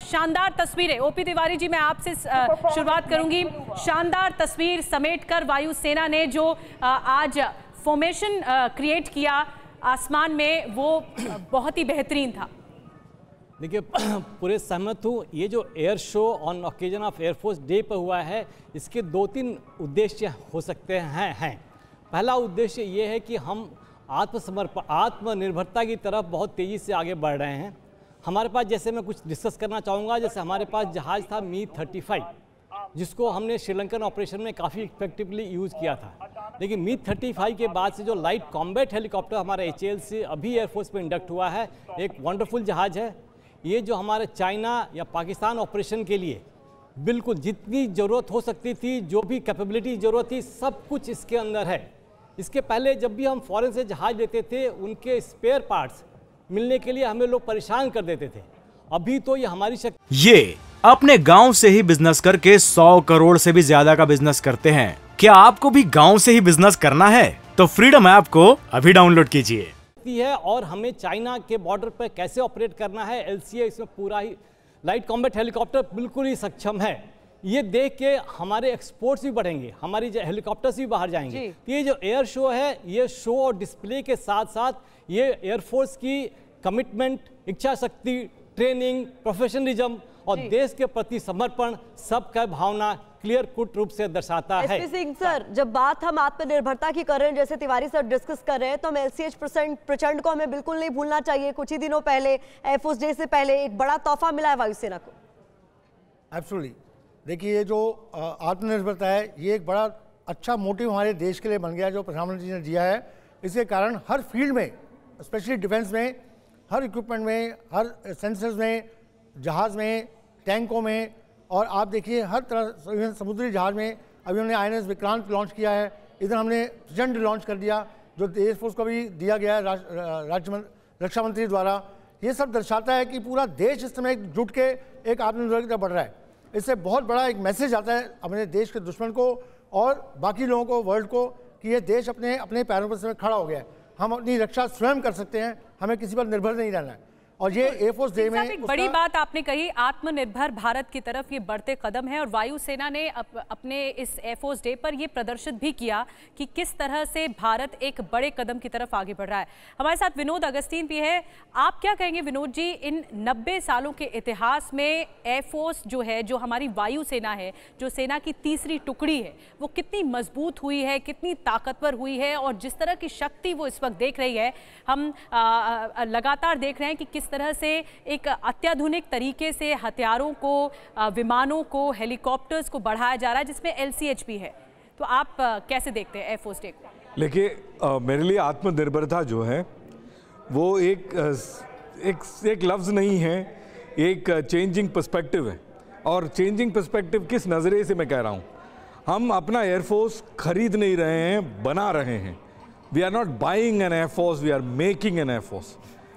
शानदार तस्वीरें। ओपी तिवारी जी, मैं आपसे शुरुआत करूंगी। शानदार तस्वीर समेटकर वायुसेना ने जो आज फॉर्मेशन क्रिएट किया आसमान में, वो बहुत ही बेहतरीन था। देखिए, पूरे सहमत हूँ। ये जो air show on occasion of air force day पर हुआ है, इसके 2-3 उद्देश्य हो सकते हैं। पहला उद्देश्य ये है कि हम आत्मनिर्भरता की तरफ बहुत तेज़ी से आगे बढ़ रहे हैं। हमारे पास, जैसे मैं कुछ डिस्कस करना चाहूँगा, जैसे हमारे पास जहाज़ था मी-35, जिसको हमने श्रीलंकन ऑपरेशन में काफ़ी इफेक्टिवली यूज़ किया था। लेकिन मी-35 के बाद से जो लाइट कॉम्बैट हेलीकॉप्टर हमारा HAL से अभी एयरफोर्स में इंडक्ट हुआ है, एक वंडरफुल जहाज़ है। ये जो हमारे चाइना या पाकिस्तान ऑपरेशन के लिए बिल्कुल जितनी ज़रूरत हो सकती थी, जो भी कैपेबिलिटी ज़रूरत थी, सब कुछ इसके अंदर है। इसके पहले जब भी हम फॉरेन से जहाज़ लेते थे, उनके स्पेयर पार्ट्स मिलने के लिए हमें लोग परेशान कर देते थे। अभी तो ये हमारी शक्ति। ये अपने गांव से ही बिजनेस करके 100 करोड़ से भी ज्यादा का बिजनेस करते हैं। क्या आपको भी गांव से ही बिजनेस करना है? तो फ्रीडम ऐप को अभी डाउनलोड कीजिए। है और हमें चाइना के बॉर्डर पर कैसे ऑपरेट करना है, LCA इसमें पूरा ही लाइट कॉम्बैट हेलीकॉप्टर बिल्कुल ही सक्षम है। ये देख के हमारे एक्सपोर्ट्स भी बढ़ेंगे, हमारी हेलीकॉप्टर्स भी बाहर जाएंगे। तो ये जो एयर शो है, ये शो और डिस्प्ले के साथ साथ ये एयरफोर्स की कमिटमेंट, इच्छा शक्ति, ट्रेनिंग, प्रोफेशनलिज्म और देश के प्रति समर्पण, सबका भावना क्लियर कट रूप से दर्शाता है। एसपी सिंह सर, जब बात हम आत्मनिर्भरता की कर रहे हैं, जैसे तिवारी सर डिस्कस कर रहे हैं, तो हम LCH प्रचंड को हमें बिल्कुल नहीं भूलना चाहिए। कुछ ही दिनों पहले, एयरफोर्स डे से पहले, एक बड़ा तोहफा मिला है वायुसेना को। एब्सोल्युटली। देखिए, ये जो आत्मनिर्भरता है, ये एक बड़ा अच्छा मोटिव हमारे देश के लिए बन गया, जो प्रधानमंत्री जी ने दिया है। इसके कारण हर फील्ड में, स्पेशली डिफेंस में, हर इक्विपमेंट में, हर सेंसर्स में, जहाज़ में, टैंकों में, और आप देखिए हर तरह समुद्री जहाज में अभी हमने INS विक्रांत लॉन्च किया है। इधर हमने प्रचंड लॉन्च कर दिया, जो एयरफोर्स को भी दिया गया है रक्षा मंत्री द्वारा। ये सब दर्शाता है कि पूरा देश इस समय जुट के एक आत्मनिर्भर की तरफ बढ़ रहा है। इससे बहुत बड़ा एक मैसेज आता है अपने देश के दुश्मन को और बाकी लोगों को, वर्ल्ड को, कि ये देश अपने पैरों पर खड़ा हो गया है। हम अपनी रक्षा स्वयं कर सकते हैं, हमें किसी पर निर्भर नहीं रहना है। और ये एयरफोर्स डे में एक बड़ी बात आपने कही, आत्मनिर्भर भारत की तरफ ये बढ़ते कदम है। और वायुसेना ने अपने इस एयरफोर्स डे पर ये प्रदर्शित भी किया कि किस तरह से भारत एक बड़े कदम की तरफ आगे बढ़ रहा है। हमारे साथ विनोद अगस्तीन भी है। आप क्या कहेंगे विनोद जी, इन 90 सालों के इतिहास में एयरफोर्स जो है, जो हमारी वायुसेना है, जो सेना की तीसरी टुकड़ी है, वो कितनी मजबूत हुई है, कितनी ताकतवर हुई है, और जिस तरह की शक्ति वो इस वक्त देख रही है, हम लगातार देख रहे हैं कि किस तरह से एक अत्याधुनिक तरीके से हथियारों को, विमानों को, हेलीकॉप्टर्स को बढ़ाया जा रहा है, जिसमें LCH भी है। तो आप कैसे देखते हैं एयरफोर्स डे को? देखिए, मेरे लिए आत्मनिर्भरता जो है वो एक लफ्ज़ नहीं है, एक चेंजिंग पर्सपेक्टिव है। और चेंजिंग पर्सपेक्टिव किस नज़रिए से मैं कह रहा हूँ, हम अपना एयरफोर्स खरीद नहीं रहे हैं, बना रहे हैं। We are not buying an air force, we are making an air force.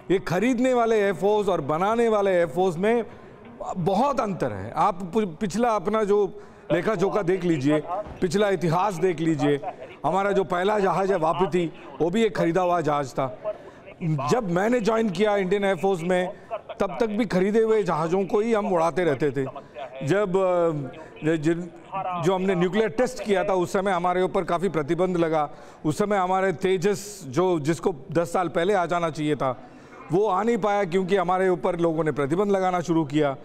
ये खरीदने वाले एयरफोर्स और बनाने वाले एयरफोर्स में बहुत अंतर है। आप पिछला अपना जो लेखा जोखा देख लीजिए, पिछला इतिहास देख लीजिए। हमारा जो पहला जहाज़ है वापी, वो भी एक खरीदा हुआ जहाज़ था। जब मैंने ज्वाइन किया इंडियन एयरफोर्स में, तब तक भी खरीदे हुए जहाज़ों को ही हम उड़ाते रहते थे। जब जो हमने न्यूक्लियर टेस्ट किया था, उस समय हमारे ऊपर काफ़ी प्रतिबंध लगा। उस समय हमारे तेजस, जिसको 10 साल पहले आ जाना चाहिए था, वो आ नहीं पाया, क्योंकि हमारे ऊपर लोगों ने प्रतिबंध लगाना शुरू किया।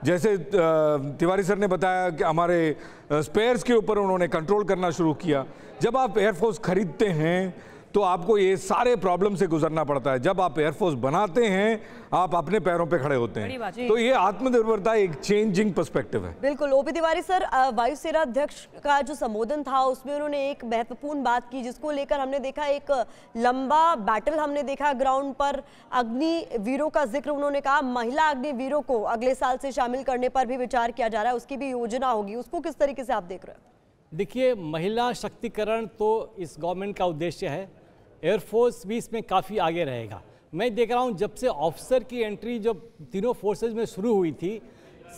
जैसे तिवारी सर ने बताया कि हमारे स्पेयर्स के ऊपर उन्होंने कंट्रोल करना शुरू किया। जब आप एयरफोर्स खरीदते हैं तो आपको ये सारे प्रॉब्लम से गुजरना पड़ता है। जब आप एयरफोर्स बनाते हैं, आप अपने पैरों पे खड़े होते हैं। तो ये आत्मनिर्भरता एक चेंजिंग पर्सपेक्टिव है। बिल्कुल। ओपी तिवारी सर, वायुसेना अध्यक्ष का जो संबोधन था, उसमें उन्होंने एक महत्वपूर्ण बात की, जिसको लेकर हमने देखा एक लंबा बैटल हमने देखा ग्राउंड पर। अग्निवीरों का जिक्र उन्होंने कहा, महिला अग्निवीरों को अगले साल से शामिल करने पर भी विचार किया जा रहा है, उसकी भी योजना होगी। उसको किस तरीके से आप देख रहे हैं? देखिए, महिला शक्तिकरण तो इस गवर्नमेंट का उद्देश्य है। एयरफोर्स भी इसमें काफ़ी आगे रहेगा। मैं देख रहा हूँ, जब से ऑफिसर की एंट्री जब तीनों फोर्सेज में शुरू हुई थी,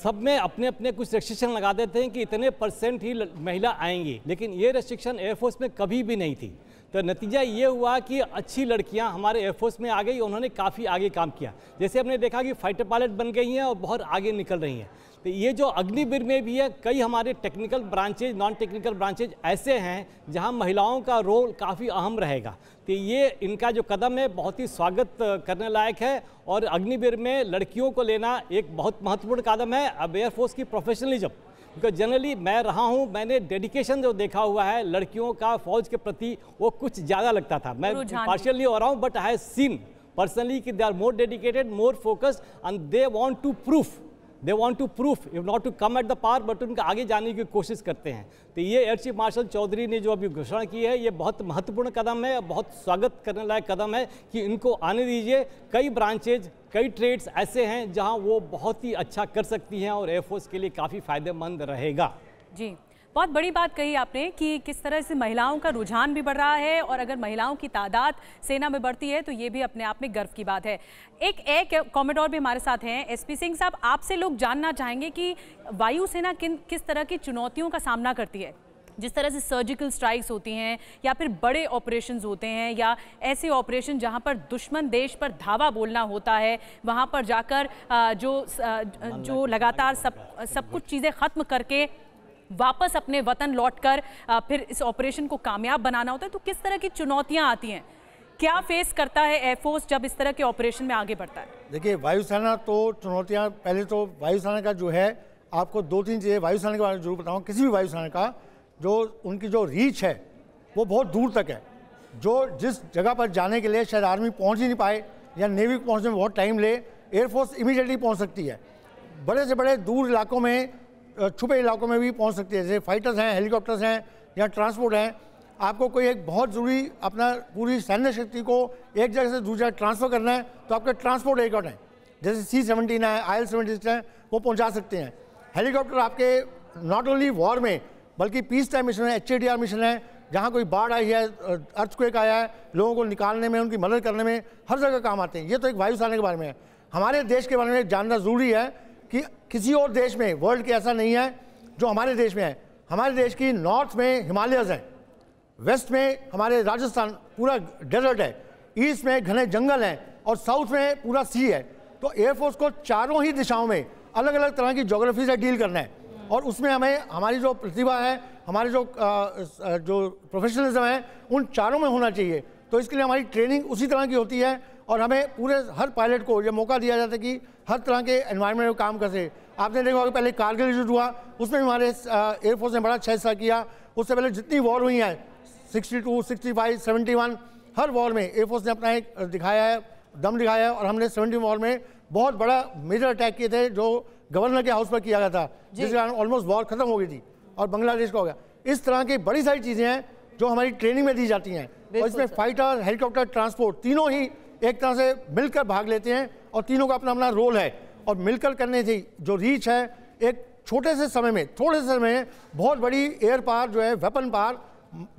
सब में अपने अपने कुछ रेस्ट्रिक्शन लगा देते हैं कि इतने % ही महिला आएंगी, लेकिन ये रेस्ट्रिक्शन एयरफोर्स में कभी भी नहीं थी। तो नतीजा ये हुआ कि अच्छी लड़कियां हमारे एयरफोर्स में आ गई, उन्होंने काफ़ी आगे काम किया। जैसे हमने देखा कि फाइटर पायलट बन गई हैं और बहुत आगे निकल रही हैं। तो ये जो अग्निवीर में भी है, कई हमारे technical branches, non technical branches ऐसे हैं जहां महिलाओं का रोल काफ़ी अहम रहेगा। तो ये इनका जो कदम है बहुत ही स्वागत करने लायक है और अग्निवीर में लड़कियों को लेना एक बहुत महत्वपूर्ण कदम है। अब एयरफोर्स की प्रोफेशनलिज्म, बिकॉज जनरली मैं रहा हूँ, मैंने डेडिकेशन जो देखा हुआ है लड़कियों का फौज के प्रति वो कुछ ज़्यादा लगता था। मैं पार्शियली हो रहा हूँ, but I have seen personally कि they are more dedicated, more focused and they want to proof if not to come at the par, but उनका आगे जाने की कोशिश करते हैं। तो ये एयर चीफ मार्शल चौधरी ने जो अभी घोषणा की है ये बहुत महत्वपूर्ण कदम है, बहुत स्वागत करने लायक कदम है कि इनको आने दीजिए। कई ब्रांचेज, कई ट्रेड्स ऐसे हैं जहां वो बहुत ही अच्छा कर सकती हैं और एयरफोर्स के लिए काफ़ी फायदेमंद रहेगा। जी, बहुत बड़ी बात कही आपने कि किस तरह से महिलाओं का रुझान भी बढ़ रहा है और अगर महिलाओं की तादाद सेना में बढ़ती है तो ये भी अपने आप में गर्व की बात है। एक कॉमोडोर भी हमारे साथ हैं, एसपी सिंह साहब, आपसे लोग जानना चाहेंगे कि वायुसेना किस तरह की चुनौतियों का सामना करती है, जिस तरह से सर्जिकल स्ट्राइक्स होती हैं या फिर बड़े ऑपरेशंस होते हैं या ऐसे ऑपरेशन जहां पर दुश्मन देश पर धावा बोलना होता है, वहां पर जाकर जो लगातार सब कुछ चीज़ें ख़त्म करके वापस अपने वतन लौटकर फिर इस ऑपरेशन को कामयाब बनाना होता है। तो किस तरह की चुनौतियां आती हैं, क्या फेस करता है एयरफोर्स जब इस तरह के ऑपरेशन में आगे बढ़ता है? देखिए, वायुसेना तो चुनौतियां, पहले तो वायुसेना का जो है, आपको 2-3 चीज़ें वायुसेना के बारे में जरूर बताऊँ। किसी भी वायुसेना का जो उनकी जो रीच है वो बहुत दूर तक है। जो जिस जगह पर जाने के लिए शायद आर्मी पहुँच ही नहीं पाए या नेवी पहुँचने में बहुत टाइम ले, एयरफोर्स इमीडिएटली पहुँच सकती है। बड़े से बड़े दूर इलाकों में, छुपे इलाकों में भी पहुंच सकती है। जैसे फाइटर्स हैं, हेलीकॉप्टर्स हैं या ट्रांसपोर्ट हैं, आपको कोई एक बहुत ज़रूरी अपना पूरी सैन्य शक्ति को एक जगह से दूसरी जगह ट्रांसफ़र करना है तो आपके ट्रांसपोर्ट एयरक्राफ्ट हैं, जैसे C-17 है, IL-76 है, वो पहुंचा सकते हैं। हेलीकॉप्टर आपके नॉट ओनली वॉर में बल्कि पीस टाइम मिशन है, HADR मिशन है, जहाँ कोई बाढ़ आई है, अर्थक्वेक आया है, लोगों को निकालने में, उनकी मदद करने में हर जगह काम आते हैं। ये तो एक वायुसेना के बारे में है। हमारे देश के बारे में जानना ज़रूरी है कि किसी और देश में वर्ल्ड के ऐसा नहीं है जो हमारे देश में है। हमारे देश की नॉर्थ में हिमालयज हैं, वेस्ट में हमारे राजस्थान पूरा डेजर्ट है, ईस्ट में घने जंगल हैं और साउथ में पूरा सी है। तो एयरफोर्स को चारों ही दिशाओं में अलग अलग तरह की ज्योग्राफी से डील करना है और उसमें हमें हमारी जो प्रतिभा है, हमारे जो प्रोफेशनलिज्म है, उन चारों में होना चाहिए। तो इसके लिए हमारी ट्रेनिंग उसी तरह की होती है और हमें पूरे हर पायलट को ये मौका दिया जाता है कि हर तरह के एनवायरनमेंट में काम कर सके। आपने देखा होगा पहले कारगिल युद्ध हुआ, उसमें भी हमारे एयरफोर्स ने बड़ा अच्छा हिस्सा किया। उससे पहले जितनी वॉर हुई हैं, 62, 65, 71, हर वॉर में एयरफोर्स ने अपना एक दिखाया है, दम दिखाया है। और हमने 70 वॉर में बहुत बड़ा मेजर अटैक किए थे जो गवर्नर के हाउस पर किया गया था, जिसके कारण ऑलमोस्ट वॉर खत्म हो गई थी और बांग्लादेश का हो गया। इस तरह की बड़ी सारी चीज़ें हैं जो हमारी ट्रेनिंग में दी जाती हैं और इसमें फाइटर, हेलीकॉप्टर, ट्रांसपोर्ट तीनों ही एक तरह से मिलकर भाग लेते हैं और तीनों का अपना अपना रोल है। और मिलकर करने से जो रीच है, एक छोटे से समय में, थोड़े से समय में बहुत बड़ी एयर पावर जो है, वेपन पावर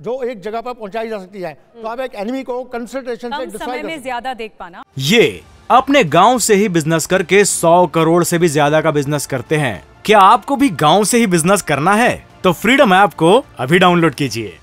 जो एक जगह पर पहुंचाई जा सकती है। तो आप एक एनिमी को कंसंट्रेशन से समय में ज्यादा देख पाना। ये अपने गांव से ही बिजनेस करके 100 करोड़ से भी ज्यादा का बिजनेस करते हैं। क्या आपको भी गांव से ही बिजनेस करना है? तो फ्रीडम ऐप को अभी डाउनलोड कीजिए।